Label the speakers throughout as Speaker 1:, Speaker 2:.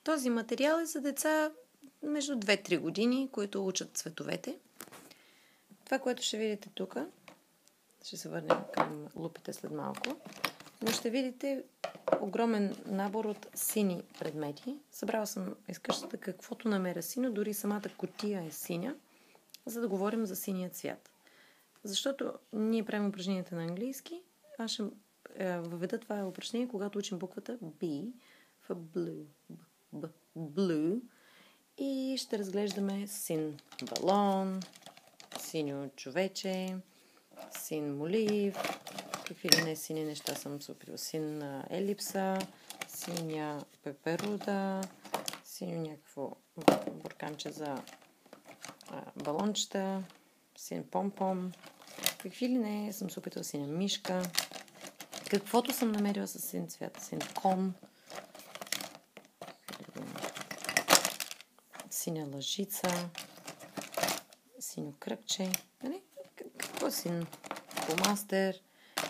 Speaker 1: Този материал е за деца между 2-3 години, които учат цветовете. Това, което ще видите тук, ще се върнем към лупите след малко, но ще видите огромен набор от сини предмети. Събрала съм из къщата каквото намеря сино, дори самата кутия е синя, за да говорим за синия цвят. Защото ние правим упражненията на английски, аз ще въведа това упражнение, когато учим буквата B в blue. Blue. И ще разглеждаме син балон, синьо човече, син молив, какви ли не сини неща съм се опитала. Син елипса, синя пеперуда, синьо някакво бурканче за балончета, син помпом, какви ли не съм се опитала. Синя мишка, каквото съм намерила с син цвят, син кон, синя лъжица, синьо кръгче, нали? Какво е син фломастер,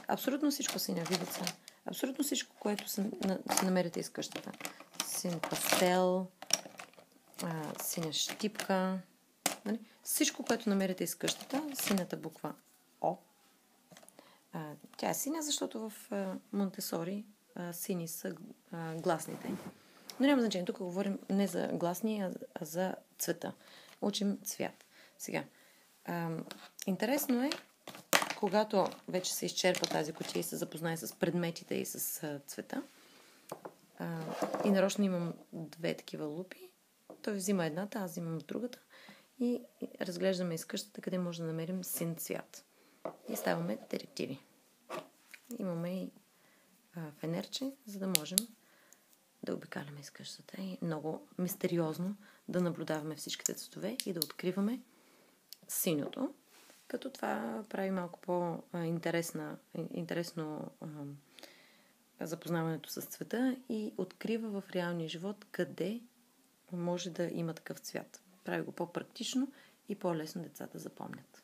Speaker 1: абсолютно всичко синя вивица, абсолютно всичко, което се намерите из къщата. Син пастел, синя щипка, нали? Всичко, което намерите из къщата, синята буква О. Тя е синя, защото в Монтесори сини са гласните. Но няма значение. Тук говорим не за гласни, а за цвета. Учим цвят. Сега, интересно е, когато вече се изчерпа тази кутия и се запознае с предметите и с цвета, и нарочно имам 2 такива лупи, той взима едната, аз взимам другата и разглеждаме из къщата, къде може да намерим син цвят. И ставаме директиви. Имаме и фенерче, за да можем да обикаляме из къщата и много мистериозно да наблюдаваме всичките цветове и да откриваме синьото, като това прави малко по-интересно запознаването с цвета и открива в реалния живот къде може да има такъв цвят. Прави го по-практично и по-лесно децата запомнят.